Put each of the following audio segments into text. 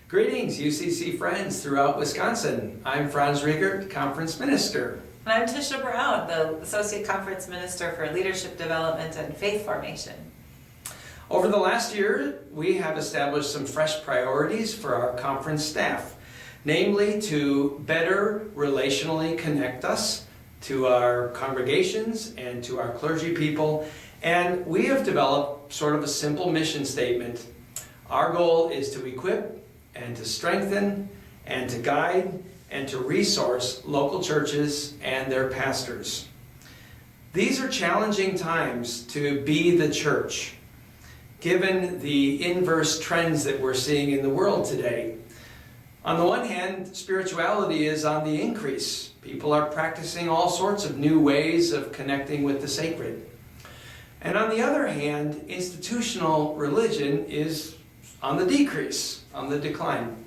Greetings, UCC friends throughout Wisconsin. I'm Franz Riegert, Conference Minister. And I'm Tisha Brown, the Associate Conference Minister for Leadership Development and Faith Formation. Over the last year, we have established some fresh priorities for our conference staff, namely to better relationally connect us to our congregations and to our clergy people. And we have developed sort of a simple mission statement. Our goal is to equip and to strengthen and to guide and to resource local churches and their pastors. These are challenging times to be the church, given the inverse trends that we're seeing in the world today. On the one hand, spirituality is on the increase. People are practicing all sorts of new ways of connecting with the sacred. And on the other hand, institutional religion is on the decrease, on the decline.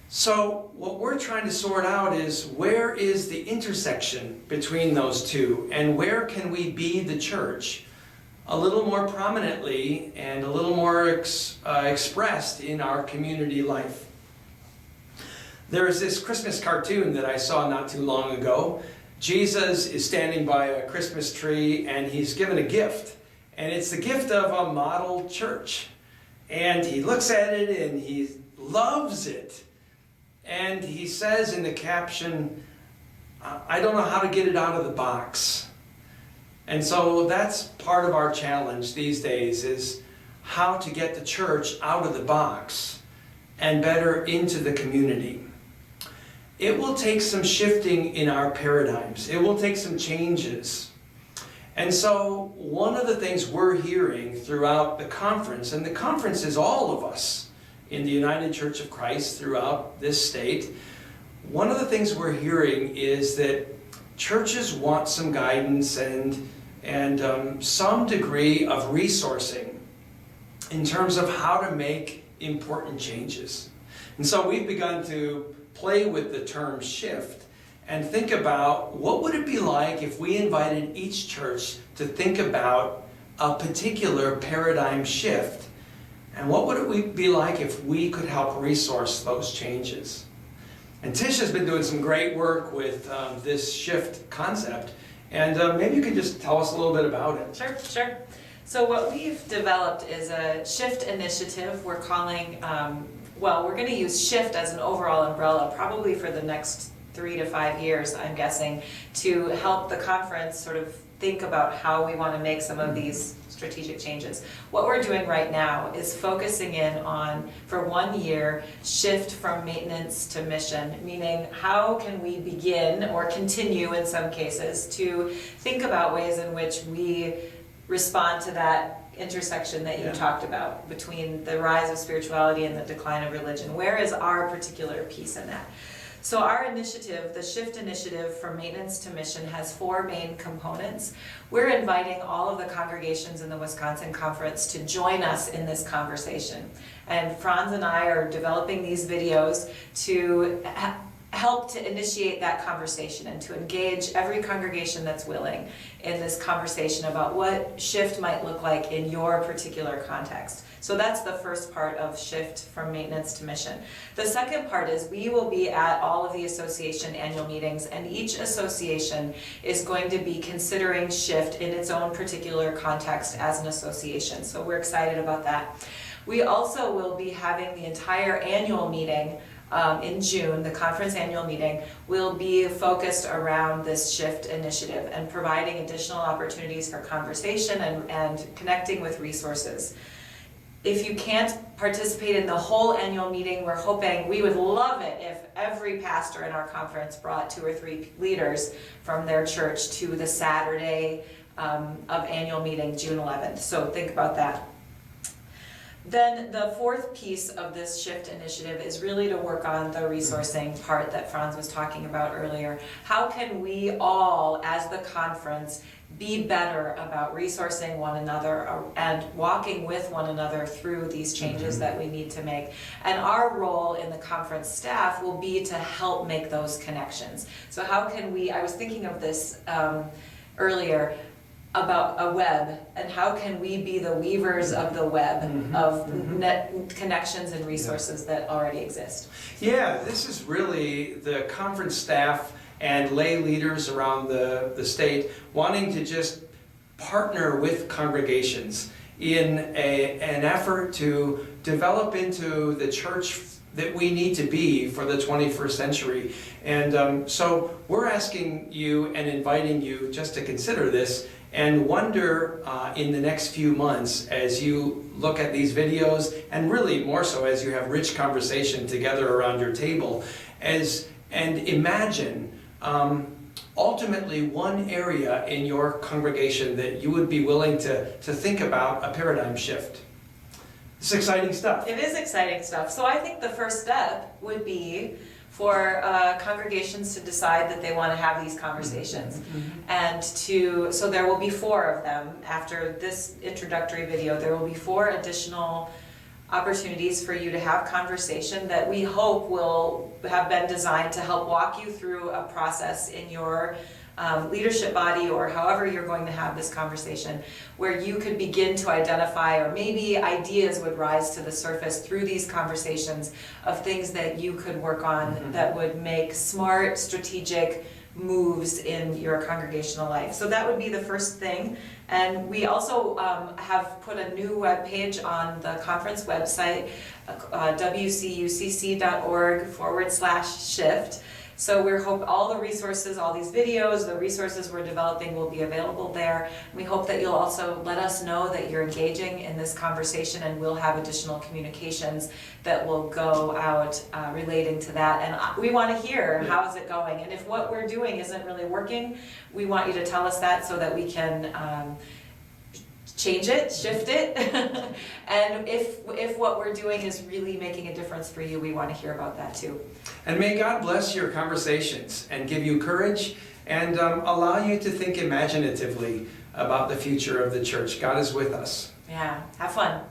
So what we're trying to sort out is, where is the intersection between those two, and where can we be the church a little more prominently and a little more expressed in our community life? There's this Christmas cartoon that I saw not too long ago. Jesus is standing by a Christmas tree and he's given a gift, and it's the gift of a model church. And he looks at it and he loves it. And he says in the caption, I don't know how to get it out of the box. And so that's part of our challenge these days, is how to get the church out of the box and better into the community. It will take some shifting in our paradigms. It will take some changes. And so one of the things we're hearing throughout the conference, and the conference is all of us in the United Church of Christ throughout this state, one of the things we're hearing is that churches want some guidance and some degree of resourcing in terms of how to make important changes. And so we've begun to play with the term shift and think about, what would it be like if we invited each church to think about a particular paradigm shift? And what would it be like if we could help resource those changes? And Tisha's been doing some great work with this shift concept. And maybe you could just tell us a little bit about it. Sure. So what we've developed is a shift initiative. We're calling, we're going to use shift as an overall umbrella, probably for the next 3 to 5 years, I'm guessing, to help the conference sort of think about how we want to make some of these strategic changes. What we're doing right now is focusing in on, for 1 year, shift from maintenance to mission, meaning how can we begin, or continue in some cases, to think about ways in which we respond to that intersection that you talked about between the rise of spirituality and the decline of religion. Where is our particular piece in that? So our initiative, the Shift Initiative from Maintenance to Mission, has 4 main components. We're inviting all of the congregations in the Wisconsin Conference to join us in this conversation. And Franz and I are developing these videos to help to initiate that conversation and to engage every congregation that's willing in this conversation about what shift might look like in your particular context. So that's the first part of shift from maintenance to mission. The second part is we will be at all of the association annual meetings, and each association is going to be considering shift in its own particular context as an association. So we're excited about that. We also will be having the entire annual meeting in June. The conference annual meeting will be focused around this shift initiative and providing additional opportunities for conversation and connecting with resources. If you can't participate in the whole annual meeting, we would love it if every pastor in our conference brought 2 or 3 leaders from their church to the Saturday of annual meeting, June 11th. So think about that. Then the fourth piece of this shift initiative is really to work on the resourcing part that Franz was talking about earlier. How can we all, as the conference, be better about resourcing one another and walking with one another through these changes that we need to make? And our role in the conference staff will be to help make those connections. So how can we, I was thinking of this earlier, about a web and how can we be the weavers of the web of net connections and resources that already exist. Yeah, this is really the conference staff and lay leaders around the state wanting to just partner with congregations in an effort to develop into the church that we need to be for the 21st century. And so we're asking you and inviting you just to consider this and wonder in the next few months as you look at these videos, and really more so as you have rich conversation together around your table, and imagine ultimately one area in your congregation that you would be willing to think about a paradigm shift. It's exciting stuff. It is exciting stuff. So I think the first step would be for congregations to decide that they want to have these conversations. And so there will be 4 of them. After this introductory video, there will be 4 additional opportunities for you to have conversation that we hope will have been designed to help walk you through a process in your leadership body, or however you're going to have this conversation, where you could begin to identify, or maybe ideas would rise to the surface through these conversations of things that you could work on that would make smart, strategic moves in your congregational life. So that would be the first thing. And we also have put a new web page on the conference website, wcucc.org/shift. So we're hope all the resources, all these videos, the resources we're developing will be available there. We hope that you'll also let us know that you're engaging in this conversation, and we'll have additional communications that will go out relating to that. And we want to hear how is it going, and if what we're doing isn't really working, we want you to tell us that so that we can change it, shift it. And if what we're doing is really making a difference for you, we want to hear about that too. And may God bless your conversations and give you courage and allow you to think imaginatively about the future of the church. God is with us. Yeah, have fun.